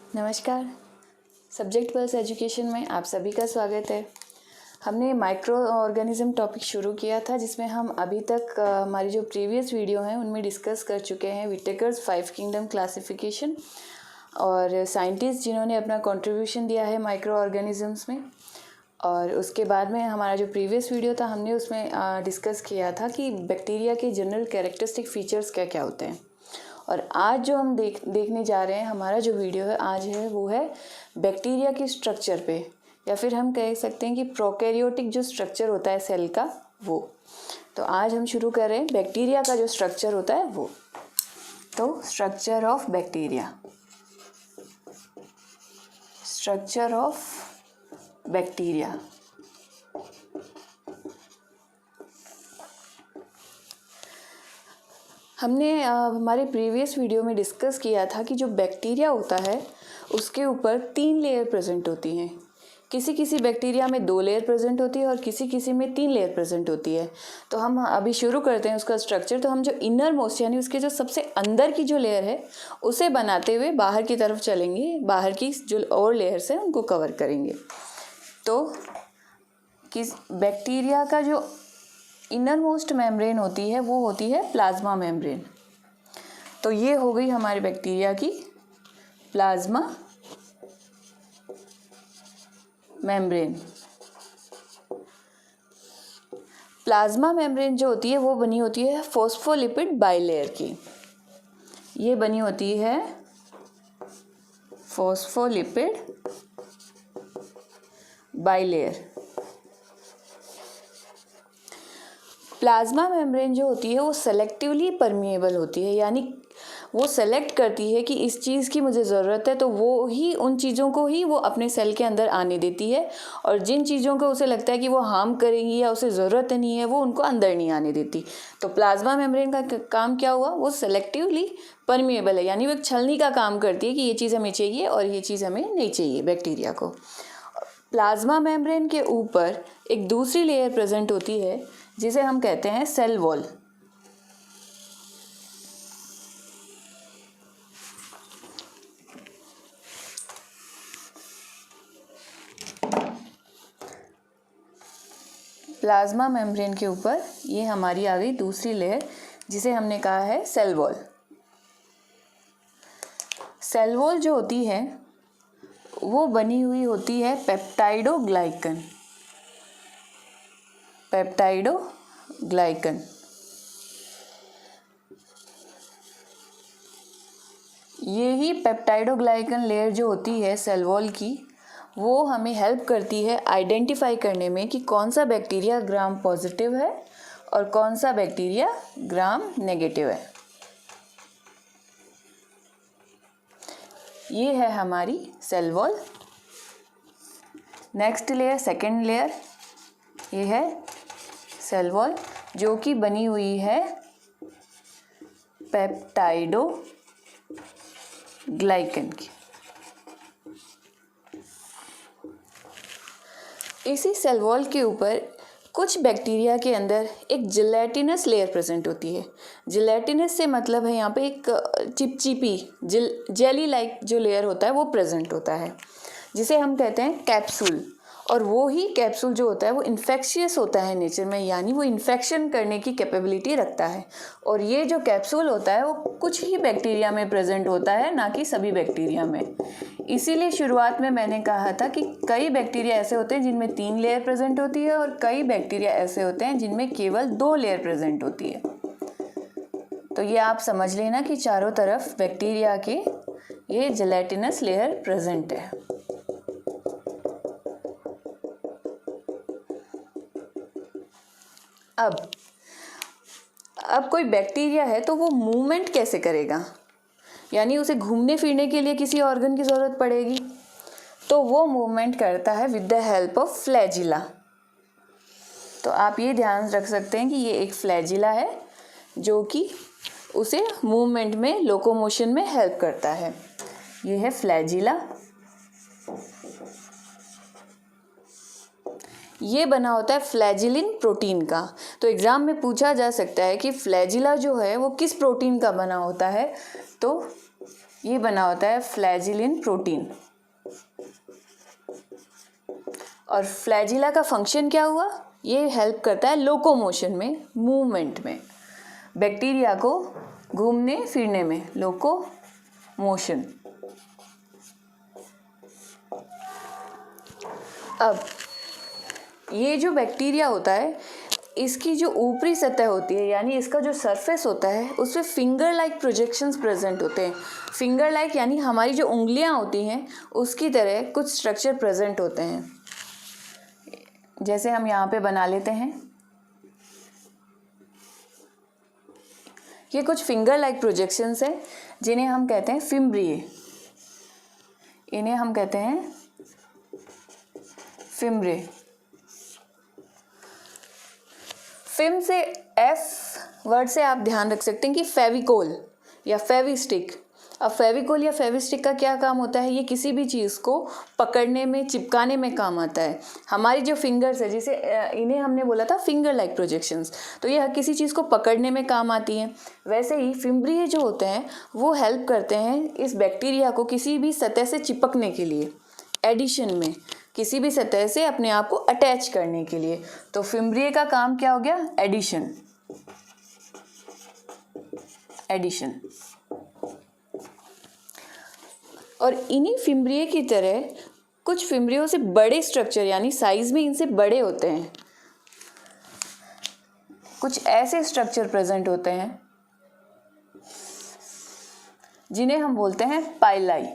नमस्कार। Subject pulse education में आप सभी का स्वागत है। हमने माइक्रो ऑर्गेनिज्म टॉपिक शुरू किया था, जिसमें हम अभी तक हमारी जो प्रीवियस वीडियो हैं उनमें डिस्कस कर चुके हैं विटेकर्स 5 किंगडम क्लासिफिकेशन और साइंटिस्ट जिन्होंने अपना कंट्रीब्यूशन दिया है माइक्रो ऑर्गेनिजम्स में। और उसके बाद में हमारा जो प्रीवियस वीडियो था हमने उसमें डिस्कस किया था कि बैक्टीरिया के जनरल कैरेक्टरिस्टिक फीचर्स क्या क्या होते हैं। और आज जो हम देखने जा रहे हैं, हमारा जो वीडियो है आज है वो है बैक्टीरिया के स्ट्रक्चर पे, या फिर हम कह सकते हैं कि प्रोकैरियोटिक जो स्ट्रक्चर होता है सेल का वो। तो आज हम शुरू कर रहे हैं बैक्टीरिया का जो स्ट्रक्चर होता है वो। तो structure of bacteria, structure of bacteria. हमने हमारे प्रीवियस वीडियो में डिस्कस किया था कि जो बैक्टीरिया होता है उसके ऊपर 3 लेयर प्रेजेंट होती हैं। किसी किसी बैक्टीरिया में 2 लेयर प्रेजेंट होती है और किसी किसी में 3 लेयर प्रेजेंट होती है। तो हम अभी शुरू करते हैं उसका स्ट्रक्चर। तो हम जो इनर मोस्ट यानी उसके जो सबसे अंदर की जो लेयर है उसे बनाते हुए बाहर की तरफ चलेंगे, बाहर की जो और लेयर्स हैं उनको कवर करेंगे। तो किस बैक्टीरिया का जो इनर मोस्ट मेम्ब्रेन होती है वो होती है प्लाज्मा मेम्ब्रेन। तो ये हो गई हमारे बैक्टीरिया की प्लाज्मा मेम्ब्रेन। प्लाज्मा मेम्ब्रेन जो होती है वो बनी होती है फॉस्फोलिपिड बाइलेयर की। ये बनी होती है फॉस्फोलिपिड बाइलेयर। प्लाज्मा मेम्ब्रेन जो होती है वो सेलेक्टिवली परमिएबल होती है, यानी वो सेलेक्ट करती है कि इस चीज़ की मुझे ज़रूरत है तो वो ही उन चीज़ों को ही वो अपने सेल के अंदर आने देती है, और जिन चीज़ों को उसे लगता है कि वो हार्म करेंगी या उसे ज़रूरत नहीं है वो उनको अंदर नहीं आने देती। तो प्लाज्मा मेम्ब्रेन का काम क्या हुआ, वो सेलेक्टिवली परमिएबल है, यानी वो एक छलनी का काम करती है कि ये चीज़ हमें चाहिए और ये चीज़ हमें नहीं चाहिए बैक्टीरिया को। प्लाज्मा मेम्ब्रेन के ऊपर एक दूसरी लेयर प्रेजेंट होती है जिसे हम कहते हैं सेल वॉल। प्लाज्मा मेम्ब्रेन के ऊपर ये हमारी आ गई दूसरी लेयर जिसे हमने कहा है सेल वॉल। सेल वॉल जो होती है वो बनी हुई होती है पेप्टाइडोग्लाइकन। पेप्टाइडोग्लाइकन ये ही पेप्टाइडोग्लाइकन लेयर जो होती है सेल वॉल की, वो हमें हेल्प करती है आइडेंटिफाई करने में कि कौन सा बैक्टीरिया ग्राम पॉजिटिव है और कौन सा बैक्टीरिया ग्राम नेगेटिव है। ये है हमारी cell wall. Next layer, second layer, ये है सेल वॉल जो कि बनी हुई है पेप्टाइडोग्लाइकन की। इसी सेल वॉल के ऊपर कुछ बैक्टीरिया के अंदर एक जिलेटिनस लेयर प्रेजेंट होती है। जिलेटिनस से मतलब है यहाँ पे एक चिपचिपी जेली लाइक जो लेयर होता है वो प्रेजेंट होता है, जिसे हम कहते हैं कैप्सूल। और वो ही कैप्सूल जो होता है वो इन्फेक्शियस होता है नेचर में, यानी वो इन्फेक्शन करने की कैपेबिलिटी रखता है। और ये जो कैप्सूल होता है वो कुछ ही बैक्टीरिया में प्रेजेंट होता है, ना कि सभी बैक्टीरिया में। इसीलिए शुरुआत में मैंने कहा था कि कई बैक्टीरिया ऐसे होते हैं जिनमें 3 लेयर प्रेजेंट होती है और कई बैक्टीरिया ऐसे होते हैं जिनमें केवल 2 लेयर प्रेजेंट होती है। तो ये आप समझ लेना कि चारों तरफ बैक्टीरिया के ये जिलेटिनस लेयर प्रेजेंट है। अब कोई बैक्टीरिया है तो वो मूवमेंट कैसे करेगा, यानी उसे घूमने फिरने के लिए किसी ऑर्गन की ज़रूरत पड़ेगी। तो वो मूवमेंट करता है with the help of flagella. तो आप ये ध्यान रख सकते हैं कि ये एक फ्लैजिला है जो कि उसे मूवमेंट में, लोकोमोशन में हेल्प करता है। ये है फ्लैजिला। ये बना होता है फ्लैजिलिन प्रोटीन का। तो एग्ज़ाम में पूछा जा सकता है कि फ्लैजिला जो है वो किस प्रोटीन का बना होता है। तो ये बना होता है फ्लैजिलिन प्रोटीन। और फ्लैजिला का फंक्शन क्या हुआ? ये हेल्प करता है लोकोमोशन में, मूवमेंट में, बैक्टीरिया को घूमने फिरने में, लोकोमोशन। अब ये जो बैक्टीरिया होता है, इसकी जो ऊपरी सतह होती है, यानी इसका जो सरफेस होता है, उसमें फिंगर लाइक प्रोजेक्शंस प्रेजेंट होते हैं। फिंगर लाइक यानी हमारी जो उंगलियां होती हैं उसकी तरह कुछ स्ट्रक्चर प्रेजेंट होते हैं। जैसे हम यहाँ पे बना लेते हैं, ये कुछ फिंगर लाइक प्रोजेक्शंस हैं जिन्हें हम कहते हैं फिम्ब्रिए। इन्हें हम कहते हैं फिम्ब्रे। फिम से एफ वर्ड से आप ध्यान रख सकते हैं कि फेविकोल या फेविस्टिक। अब फेविकोल या फेविस्टिक का क्या काम होता है? ये किसी भी चीज़ को पकड़ने में, चिपकाने में काम आता है। हमारी जो फिंगर्स है, जिसे इन्हें हमने बोला था फिंगर लाइक प्रोजेक्शंस, तो ये किसी चीज़ को पकड़ने में काम आती हैं। वैसे ही फिम्ब्रिए जो होते हैं वो हेल्प करते हैं इस बैक्टीरिया को किसी भी सतह से चिपकने के लिए, एडिशन में, किसी भी सतह से अपने आप को अटैच करने के लिए। तो फिम्ब्रिए का काम क्या हो गया? Addition, addition. और इन्हीं फिम्ब्रिए की तरह कुछ फिम्ब्रियों से बड़े स्ट्रक्चर, यानी साइज में इनसे बड़े होते हैं, कुछ ऐसे स्ट्रक्चर प्रेजेंट होते हैं जिन्हें हम बोलते हैं पाइलाई।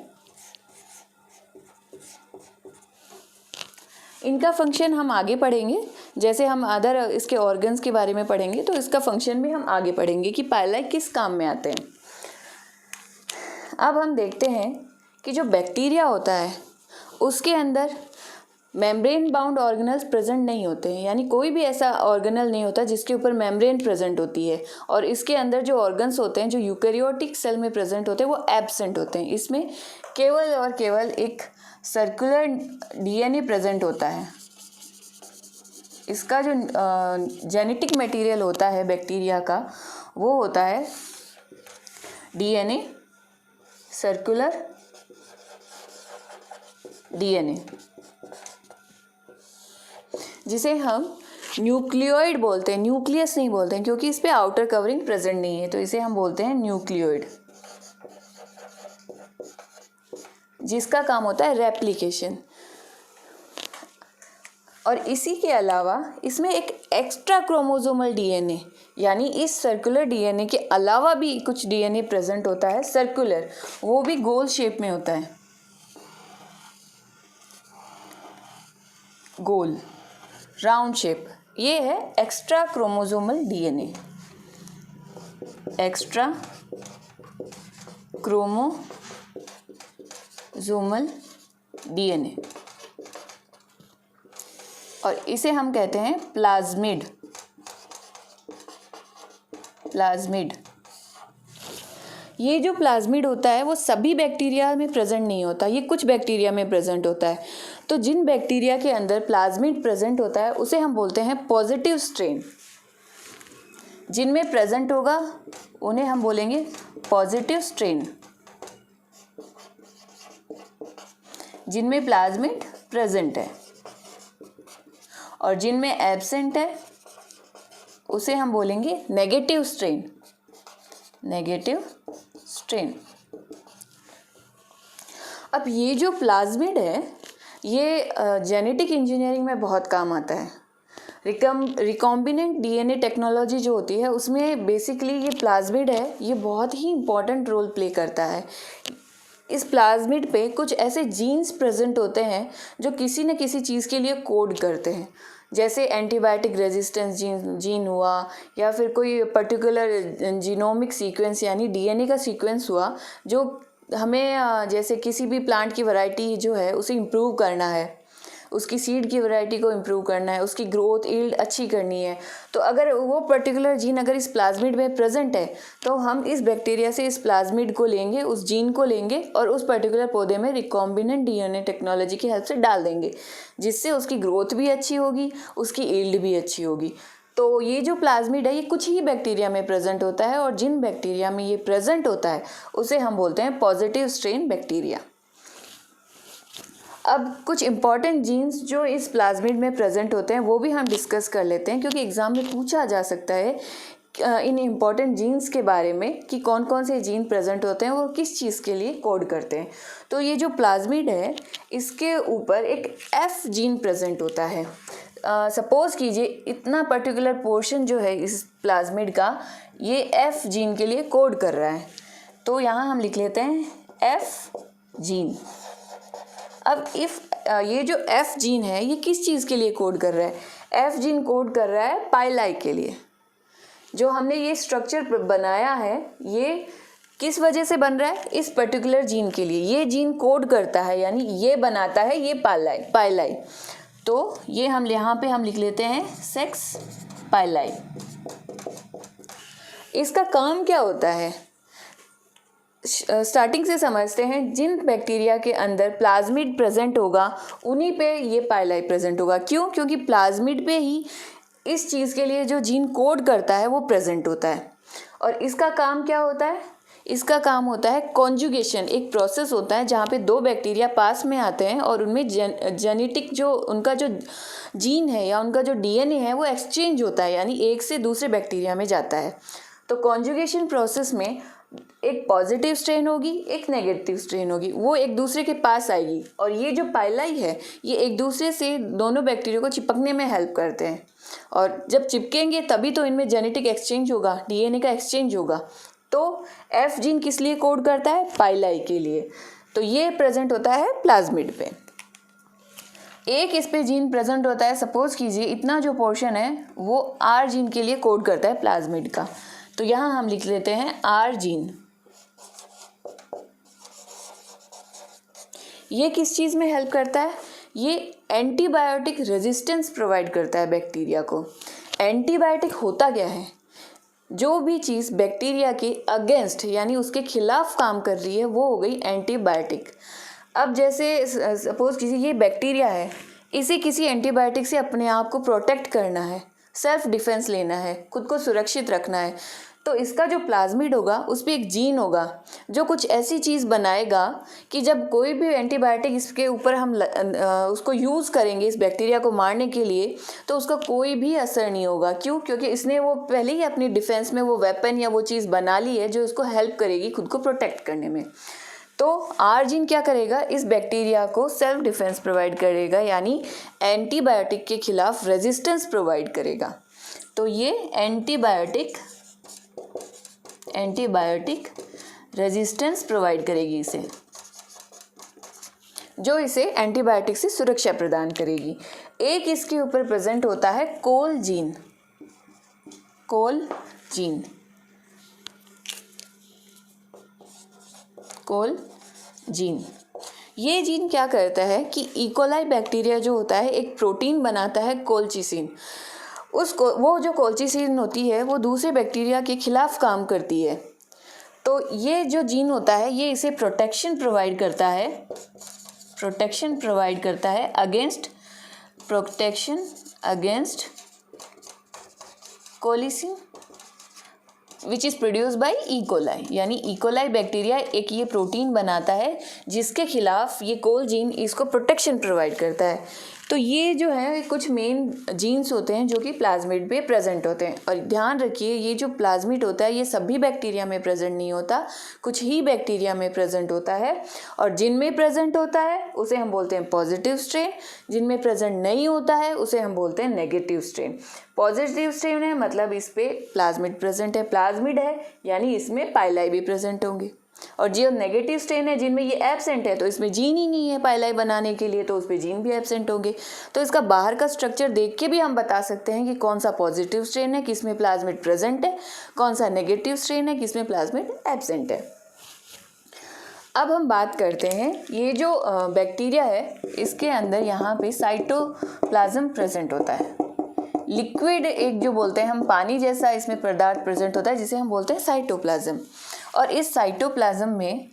इनका फंक्शन हम आगे पढ़ेंगे, जैसे हम अदर इसके ऑर्गन्स के बारे में पढ़ेंगे तो इसका फंक्शन भी हम आगे पढ़ेंगे कि पाइलाई किस काम में आते हैं। अब हम देखते हैं कि जो बैक्टीरिया होता है उसके अंदर मेम्ब्रेन बाउंड ऑर्गेनल्स प्रेजेंट नहीं होते हैं, यानी कोई भी ऐसा ऑर्गेनल नहीं होता जिसके ऊपर मेम्ब्रेन प्रेजेंट होती है। और इसके अंदर जो ऑर्गन्स होते हैं जो यूकैरियोटिक सेल में प्रेजेंट होते हैं वो एब्सेंट होते हैं। इसमें केवल और केवल एक सर्कुलर डीएनए प्रेजेंट होता है। इसका जो जेनेटिक मटेरियल होता है बैक्टीरिया का वो होता है डीएनए, सर्कुलर डीएनए, जिसे हम न्यूक्लियोइड बोलते हैं। न्यूक्लियस नहीं बोलते हैं क्योंकि इस पे आउटर कवरिंग प्रेजेंट नहीं है, तो इसे हम बोलते हैं न्यूक्लियोइड, जिसका काम होता है रेप्लिकेशन। और इसी के अलावा इसमें एक एक्स्ट्रा क्रोमोसोमल डीएनए, यानी इस सर्कुलर डीएनए के अलावा भी कुछ डीएनए प्रेजेंट होता है सर्कुलर, वो भी गोल शेप में होता है, गोल राउंड शेप। ये है extra chromosomal DNA, extra chromosomal DNA, और इसे हम कहते हैं प्लाज्मिड, प्लाज्मिड। ये जो प्लाज्मिड होता है वो सभी बैक्टीरिया में प्रेजेंट नहीं होता, ये कुछ बैक्टीरिया में प्रेजेंट होता है। तो जिन बैक्टीरिया के अंदर प्लाज्मिड प्रेजेंट होता है उसे हम बोलते हैं पॉजिटिव स्ट्रेन। जिनमें प्रेजेंट होगा उन्हें हम बोलेंगे पॉजिटिव स्ट्रेन, जिनमें प्लाज्मिड प्रेजेंट है। और जिनमें एब्सेंट है उसे हम बोलेंगे नेगेटिव स्ट्रेन, नेगेटिव स्ट्रेन। अब ये जो प्लाज्मिड है ये जेनेटिक इंजीनियरिंग में बहुत काम आता है। रिकॉम्बिनेंट डीएनए टेक्नोलॉजी जो होती है उसमें बेसिकली ये प्लाज्मिड है, ये बहुत ही इम्पॉर्टेंट रोल प्ले करता है। इस प्लाज्मिड पे कुछ ऐसे जीन्स प्रेजेंट होते हैं जो किसी न किसी चीज़ के लिए कोड करते हैं, जैसे एंटीबायोटिक रेजिस्टेंस जीन हुआ, या फिर कोई पर्टिकुलर जीनोमिक सीक्वेंस यानी डीएनए का सीक्वेंस हुआ जो हमें जैसे किसी भी प्लांट की वैरायटी जो है उसे इम्प्रूव करना है, उसकी सीड की वैरायटी को इम्प्रूव करना है, उसकी ग्रोथ यील्ड अच्छी करनी है। तो अगर वो पर्टिकुलर जीन अगर इस प्लाज्मिड में प्रेजेंट है तो हम इस बैक्टीरिया से इस प्लाज्मिड को लेंगे, उस जीन को लेंगे और उस पर्टिकुलर पौधे में रिकॉम्बिनेंट डीएनए टेक्नोलॉजी की हेल्प से डाल देंगे, जिससे उसकी ग्रोथ भी अच्छी होगी, उसकी यील्ड भी अच्छी होगी। तो ये जो प्लाज्मिड है ये कुछ ही बैक्टीरिया में प्रेजेंट होता है, और जिन बैक्टीरिया में ये प्रेजेंट होता है उसे हम बोलते हैं पॉजिटिव स्ट्रेन बैक्टीरिया। अब कुछ इंपॉर्टेंट जीन्स जो इस प्लाज्मिड में प्रेजेंट होते हैं वो भी हम डिस्कस कर लेते हैं, क्योंकि एग्जाम में पूछा जा सकता है इन इम्पॉर्टेंट जीन्स के बारे में कि कौन कौन से जीन प्रेजेंट होते हैं वो किस चीज़ के लिए कोड करते हैं। तो ये जो प्लाज्मिड है इसके ऊपर एक एफ जीन प्रेजेंट होता है। सपोज़ कीजिए इतना पर्टिकुलर पोर्शन जो है इस प्लाज्मिड का ये एफ जीन के लिए कोड कर रहा है, तो यहाँ हम लिख लेते हैं एफ जीन। अब ये जो एफ जीन है ये किस चीज़ के लिए कोड कर रहा है? एफ जीन कोड कर रहा है पाइलाई के लिए। जो हमने ये स्ट्रक्चर बनाया है ये किस वजह से बन रहा है? इस पर्टिकुलर जीन के लिए ये जीन कोड करता है, यानी ये बनाता है ये पाइलाई। तो ये हम यहाँ पे हम लिख लेते हैं सेक्स पाइलाई। इसका काम क्या होता है स्टार्टिंग से समझते हैं। जिन बैक्टीरिया के अंदर प्लाज्मिड प्रेजेंट होगा उन्हीं पे ये पाइलाई प्रेजेंट होगा। क्यों? क्योंकि प्लाज्मिड पे ही इस चीज़ के लिए जो जीन कोड करता है वो प्रेजेंट होता है। और इसका काम क्या होता है? इसका काम होता है कॉन्जुगेशन। एक प्रोसेस होता है जहाँ पे दो बैक्टीरिया पास में आते हैं और उनमें जेनेटिक जो उनका जो जीन है या उनका जो डीएनए है वो एक्सचेंज होता है, यानी एक से दूसरे बैक्टीरिया में जाता है। तो कॉन्जुगेशन प्रोसेस में एक पॉजिटिव स्ट्रेन होगी, एक नेगेटिव स्ट्रेन होगी, वो एक दूसरे के पास आएगी। और ये जो पाइलाई है ये एक दूसरे से दोनों बैक्टीरिया को चिपकने में हेल्प करते हैं, और जब चिपकेंगे तभी तो इनमें जेनेटिक एक्सचेंज होगा, डीएनए का एक्सचेंज होगा। तो एफ जीन किस लिए कोड करता है? पाइलाई के लिए। तो ये प्रेजेंट होता है प्लाज्मिड पे। एक इस पे जीन प्रेजेंट होता है, सपोज कीजिए इतना जो पोर्शन है वो आर जीन के लिए कोड करता है प्लाज्मिड का। तो यहाँ हम लिख लेते हैं आर जीन। ये किस चीज़ में हेल्प करता है? ये एंटीबायोटिक रेजिस्टेंस प्रोवाइड करता है बैक्टीरिया को। एंटीबायोटिक होता क्या है? जो भी चीज़ बैक्टीरिया के अगेंस्ट यानी उसके खिलाफ काम कर रही है वो हो गई एंटीबायोटिक। अब जैसे सपोज किसी ये बैक्टीरिया है, इसे किसी एंटीबायोटिक से अपने आप को प्रोटेक्ट करना है, सेल्फ डिफेंस लेना है, खुद को सुरक्षित रखना है। तो इसका जो प्लाज्मिड होगा उस पर एक जीन होगा जो कुछ ऐसी चीज़ बनाएगा कि जब कोई भी एंटीबायोटिक इसके ऊपर हम उसको यूज़ करेंगे इस बैक्टीरिया को मारने के लिए तो उसका कोई भी असर नहीं होगा। क्यों? क्योंकि इसने वो पहले ही अपनी डिफेंस में वो वेपन या वो चीज़ बना ली है जो इसको हेल्प करेगी खुद को प्रोटेक्ट करने में। तो आर जीन क्या करेगा? इस बैक्टीरिया को सेल्फ डिफेंस प्रोवाइड करेगा, यानी एंटीबायोटिक के खिलाफ रेजिस्टेंस प्रोवाइड करेगा। तो ये एंटीबायोटिक रेजिस्टेंस प्रोवाइड करेगी इसे, जो इसे एंटीबायोटिक से सुरक्षा प्रदान करेगी। एक इसके ऊपर प्रेजेंट होता है कोल जीन। ये जीन क्या करता है कि इकोलाई बैक्टीरिया जो होता है एक प्रोटीन बनाता है कोलचिसिन। वो जो कोलचिसिन होती है वो दूसरे बैक्टीरिया के खिलाफ काम करती है। तो ये जो जीन होता है ये इसे प्रोटेक्शन प्रोवाइड करता है against colicin which is produce by E coli. यानी इकोलाई बैक्टीरिया एक ये प्रोटीन बनाता है जिसके खिलाफ ये कोल जीन इसको प्रोटेक्शन प्रोवाइड करता है। तो ये जो है कुछ मेन जीन्स होते हैं जो कि प्लाज्मिड पे प्रेजेंट होते हैं। और ध्यान रखिए ये जो प्लाज्मिड होता है ये सभी बैक्टीरिया में प्रेजेंट नहीं होता, कुछ ही बैक्टीरिया में प्रेजेंट होता है। और जिनमें प्रेजेंट होता है उसे हम बोलते हैं पॉजिटिव स्ट्रेन, जिनमें प्रेजेंट नहीं होता है उसे हम बोलते हैं नेगेटिव स्ट्रेन। पॉजिटिव स्ट्रेन है मतलब इस पे प्लाज्मिड प्रेजेंट है, प्लाज्मिड है यानी इसमें पाइलाई भी प्रेजेंट होंगे। और जो नेगेटिव स्ट्रेन है जिनमें ये एब्सेंट है तो इसमें जीन ही नहीं है पाइलाई बनाने के लिए, तो उस पर जीन भी एब्सेंट होंगे। तो इसका बाहर का स्ट्रक्चर देख के भी हम बता सकते हैं कि कौन सा पॉजिटिव स्ट्रेन है किसमें प्लाज्मिड प्रेजेंट है, कौन सा नेगेटिव स्ट्रेन है किसमें प्लाज्मिड एब्सेंट है। अब हम बात करते हैं ये जो बैक्टीरिया है इसके अंदर यहाँ पे साइटोप्लाज्म प्रेजेंट होता है। लिक्विड एक जो बोलते हैं हम पानी जैसा इसमें पदार्थ प्रेजेंट होता है जिसे हम बोलते हैं साइटोप्लाज्म। और इस साइटोप्लाज्म में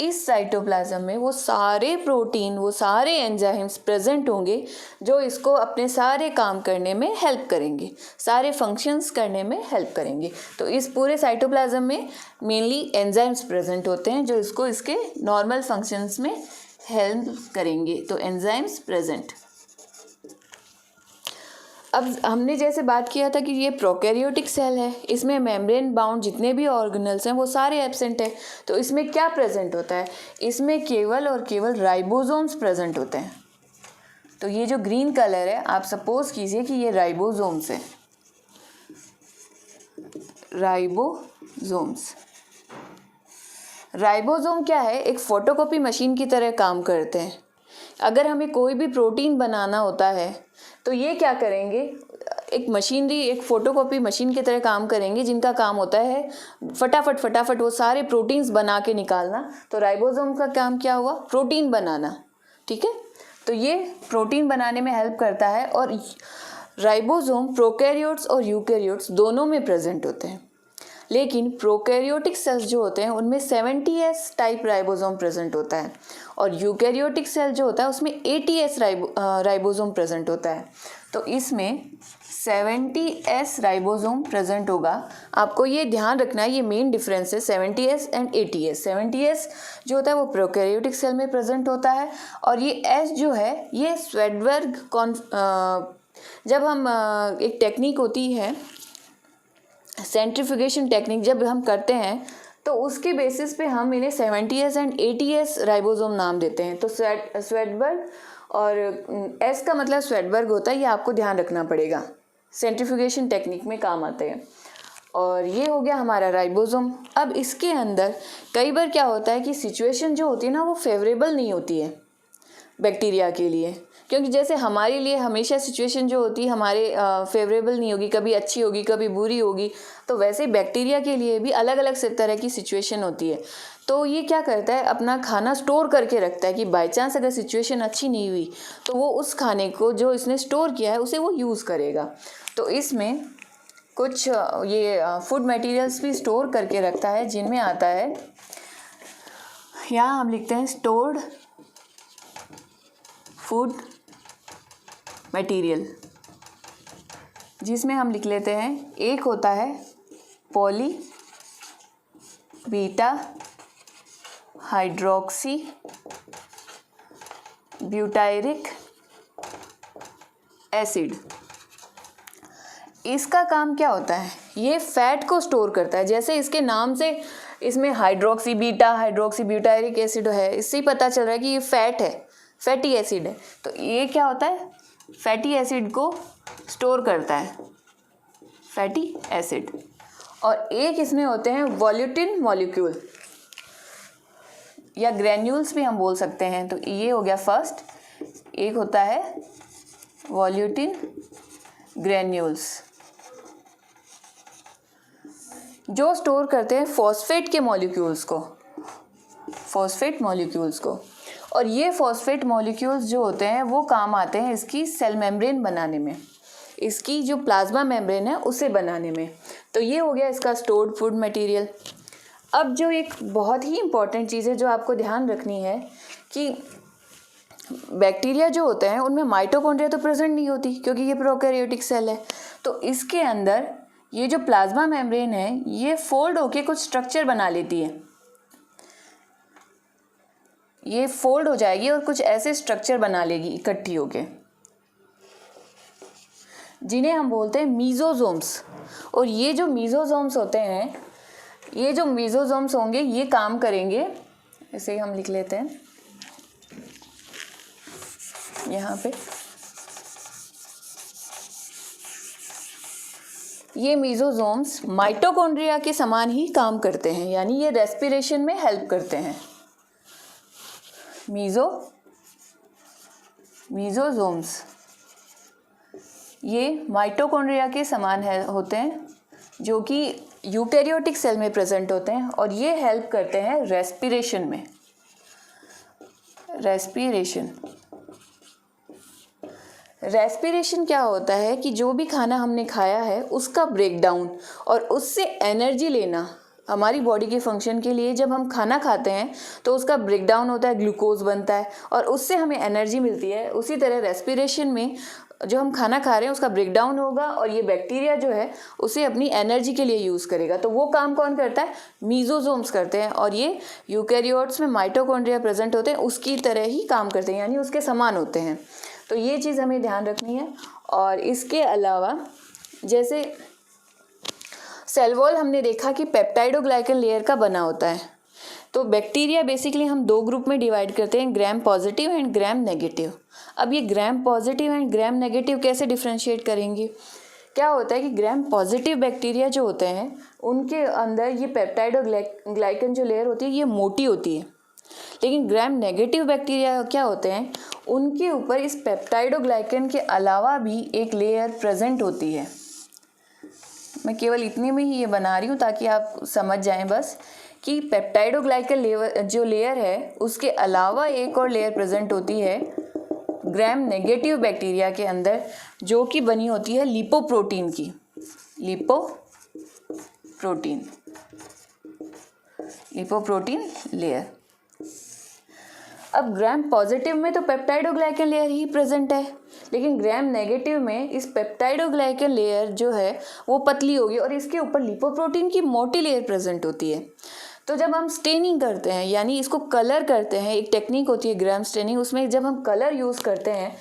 इस साइटोप्लाज्म में वो सारे प्रोटीन, वो सारे एंजाइम्स प्रेजेंट होंगे जो इसको अपने सारे काम करने में हेल्प करेंगे, सारे फंक्शंस करने में हेल्प करेंगे। तो इस पूरे साइटोप्लाज्म में मेनली एंजाइम्स प्रेजेंट होते हैं जो इसको इसके नॉर्मल फंक्शंस में हेल्प करेंगे। तो एंजाइम्स प्रेजेंट। अब हमने जैसे बात किया था कि ये प्रोकैरियोटिक सेल है, इसमें मेम्ब्रेन बाउंड जितने भी ऑर्गेनल्स हैं वो सारे एब्सेंट है। तो इसमें क्या प्रेजेंट होता है? इसमें केवल और केवल राइबोसोम्स प्रेजेंट होते हैं। तो ये जो ग्रीन कलर है, आप सपोज कीजिए कि ये राइबोसोम्स है, राइबोसोम्स। राइबोसोम क्या है? एक फोटोकॉपी मशीन की तरह काम करते हैं। अगर हमें कोई भी प्रोटीन बनाना होता है तो ये क्या करेंगे? एक मशीनरी, एक फोटोकॉपी मशीन की तरह काम करेंगे, जिनका काम होता है फटाफट वो सारे प्रोटीन्स बना के निकालना। तो राइबोसोम का काम क्या हुआ? प्रोटीन बनाना। ठीक है, तो ये प्रोटीन बनाने में हेल्प करता है। और राइबोसोम प्रोकैरियोट्स और यूकैरियोट्स दोनों में प्रेजेंट होते हैं। लेकिन प्रोकैरियोटिक सेल्स जो होते हैं उनमें 70S टाइप राइबोसोम प्रेजेंट होता है, और यूकैरियोटिक सेल जो होता है उसमें 80S राइबोसोम प्रेजेंट होता है। तो इसमें 70S राइबोसोम प्रेजेंट होगा। आपको ये ध्यान रखना है, ये मेन डिफरेंस है 70S एंड 80S। 70S जो होता है वो प्रोकैरियोटिक सेल में प्रेजेंट होता है, और ये S जो है ये स्वेडबर्ग जब हम एक टेक्निक होती है सेंट्रीफ्यूगेशन टेक्निक, जब हम करते हैं तो उसके बेसिस पे हम इन्हें 70S एंड 80S राइबोसोम नाम देते हैं। तो स्वेडबर्ग और S का मतलब स्वेडबर्ग होता है, ये आपको ध्यान रखना पड़ेगा, सेंट्रीफ्यूगेशन टेक्निक में काम आते हैं। और ये हो गया हमारा राइबोसोम। अब इसके अंदर कई बार क्या होता है कि सिचुएशन जो होती है ना वो फेवरेबल नहीं होती है बैक्टीरिया के लिए, क्योंकि जैसे हमारे लिए हमेशा सिचुएशन जो होती है हमारे फेवरेबल नहीं होगी, कभी अच्छी होगी कभी बुरी होगी। तो वैसे बैक्टीरिया के लिए भी अलग अलग तरह की सिचुएशन होती है। तो ये क्या करता है, अपना खाना स्टोर करके रखता है कि बाय चांस अगर सिचुएशन अच्छी नहीं हुई तो वो उस खाने को जो इसने स्टोर किया है उसे वो यूज़ करेगा। तो इसमें कुछ ये फूड मटेरियल्स भी स्टोर करके रखता है, जिनमें आता है, यहाँ हम लिखते हैं स्टोर्ड फूड मटेरियल, जिसमें हम लिख लेते हैं, एक होता है poly beta hydroxy butyric acid. इसका काम क्या होता है? ये फैट को स्टोर करता है। जैसे इसके नाम से इसमें hydroxy beta hydroxy butyric acid है, इससे ही पता चल रहा है कि ये फैट है, फैटी एसिड है। तो ये क्या होता है? फैटी एसिड को स्टोर करता है, फैटी एसिड। और एक इसमें होते हैं वॉल्यूटिन मॉलिक्यूल या ग्रैन्यूल्स भी हम बोल सकते हैं। तो ये हो गया फर्स्ट, एक होता है वॉल्यूटिन ग्रैन्यूल्स जो स्टोर करते हैं फॉस्फेट के मॉलिक्यूल्स को, फॉस्फेट मॉलिक्यूल्स को। और ये फॉस्फेट मॉलिक्यूल्स जो होते हैं वो काम आते हैं इसकी सेल मेम्ब्रेन बनाने में, इसकी जो प्लाज्मा मेम्ब्रेन है उसे बनाने में। तो ये हो गया इसका स्टोर्ड फूड मटेरियल। अब जो एक बहुत ही इम्पॉर्टेंट चीज़ है जो आपको ध्यान रखनी है कि बैक्टीरिया जो होते हैं उनमें माइटोकॉन्ड्रिया तो प्रेजेंट नहीं होती, क्योंकि ये प्रोकैरियोटिक सेल है। तो इसके अंदर ये जो प्लाज्मा मेम्ब्रेन है ये फोल्ड होके कुछ स्ट्रक्चर बना लेती है, ये फोल्ड हो जाएगी और कुछ ऐसे स्ट्रक्चर बना लेगी इकट्ठी होके, जिन्हें हम बोलते हैं मीजोसोम्स। और ये जो मीजोसोम्स होते हैं, ये जो मीजोसोम्स होंगे ये काम करेंगे, इसे हम लिख लेते हैं यहाँ पे, ये मीजोसोम्स माइटोकॉन्ड्रिया के समान ही काम करते हैं, यानी ये रेस्पिरेशन में हेल्प करते हैं। मीजोसोम्स ये माइटोकॉन्ड्रिया के समान होते हैं, जो कि यूकैरियोटिक सेल में प्रेजेंट होते हैं, और ये हेल्प करते हैं रेस्पिरेशन में। रेस्पिरेशन क्या होता है कि जो भी खाना हमने खाया है उसका ब्रेकडाउन और उससे एनर्जी लेना, हमारी बॉडी के फंक्शन के लिए जब हम खाना खाते हैं तो उसका ब्रेक डाउन होता है, ग्लूकोज बनता है और उससे हमें एनर्जी मिलती है। उसी तरह रेस्पिरेशन में जो हम खाना खा रहे हैं उसका ब्रेक डाउन होगा और ये बैक्टीरिया जो है उसे अपनी एनर्जी के लिए यूज़ करेगा। तो वो काम कौन करता है? मीजोजोम्स करते हैं और ये यूकैरियोट्स में माइटोकॉन्ड्रिया प्रेजेंट होते हैं उसकी तरह ही काम करते हैं, यानी उसके समान होते हैं। तो ये चीज़ हमें ध्यान रखनी है। और इसके अलावा जैसे सेल वॉल हमने देखा कि पेप्टाइडोग्लाइकन लेयर का बना होता है। तो बैक्टीरिया बेसिकली हम दो ग्रुप में डिवाइड करते हैं, gram positive and gram negative. अब ये gram positive and gram negative कैसे डिफ्रेंशिएट करेंगे? क्या होता है कि ग्राम पॉजिटिव बैक्टीरिया जो होते हैं उनके अंदर ये पेप्टाइडोग्लाइकन जो लेयर होती है ये मोटी होती है, लेकिन ग्राम नेगेटिव बैक्टीरिया क्या होते हैं उनके ऊपर इस पेप्टाइडोग्लाइकन के अलावा भी एक लेयर प्रेजेंट होती है। मैं केवल इतने में ही ये बना रही हूँ ताकि आप समझ जाएं बस कि पेप्टाइडोग्लाइकन जो लेयर है उसके अलावा एक और लेयर प्रेजेंट होती है ग्राम नेगेटिव बैक्टीरिया के अंदर, जो कि बनी होती है लिपोप्रोटीन की। Lipoprotein layer. अब ग्राम पॉजिटिव में तो पेप्टाइडोग्लाइकन लेयर ही प्रेजेंट है, लेकिन ग्राम नेगेटिव में इस पेप्टाइडोग्लाइकन लेयर जो है वो पतली होगी और इसके ऊपर लिपोप्रोटीन की मोटी लेयर प्रेजेंट होती है। तो जब हम स्टेनिंग करते हैं यानी इसको कलर करते हैं, एक टेक्निक होती है ग्राम स्टेनिंग, उसमें जब हम कलर यूज़ करते हैं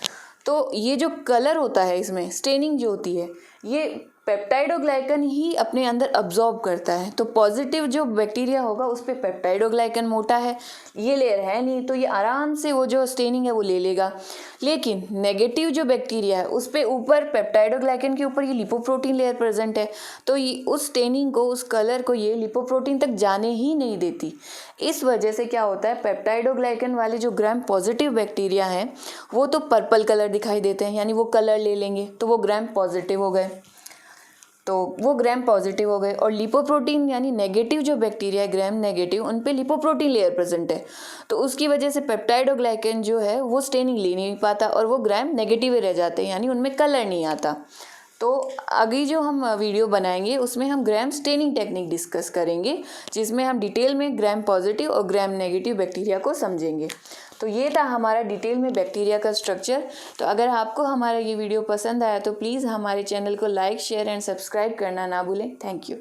तो ये जो कलर होता है इसमें स्टेनिंग जो होती है ये पेप्टाइडोग्लाइकन ही अपने अंदर अब्जॉर्ब करता है। तो पॉजिटिव जो बैक्टीरिया होगा उस पर पेप्टाइडोग्लाइकन मोटा है, ये लेयर है नहीं, तो ये आराम से वो जो स्टेनिंग है वो ले लेगा। लेकिन नेगेटिव जो बैक्टीरिया है उस पर ऊपर पेप्टाइडोग्लाइकन के ऊपर ये लिपोप्रोटीन लेयर प्रेजेंट है, तो ये उस स्टेनिंग को, उस कलर को ये लिपोप्रोटीन तक जाने ही नहीं देती। इस वजह से क्या होता है, पेप्टाइडोग्लाइकन वाले जो ग्राम पॉजिटिव बैक्टीरिया हैं वो तो पर्पल कलर दिखाई देते हैं, यानी वो कलर ले लेंगे तो वो ग्राम पॉजिटिव हो गए, और लिपोप्रोटीन यानी नेगेटिव जो बैक्टीरिया है ग्राम नेगेटिव, उन पे लिपोप्रोटीन लेयर प्रेजेंट है, तो उसकी वजह से पेप्टाइडोग्लाइकन जो है वो स्टेनिंग ले नहीं पाता और वो ग्राम नेगेटिव ही रह जाते हैं, यानी उनमें कलर नहीं आता। तो अभी जो हम वीडियो बनाएंगे उसमें हम ग्राम स्टेनिंग टेक्निक डिस्कस करेंगे, जिसमें हम डिटेल में ग्राम पॉजिटिव और ग्राम नेगेटिव बैक्टीरिया को समझेंगे। तो ये था हमारा डिटेल में बैक्टीरिया का स्ट्रक्चर। तो अगर आपको हमारा ये वीडियो पसंद आया तो प्लीज़ हमारे चैनल को लाइक, शेयर एंड सब्सक्राइब करना ना भूलें। Thank you.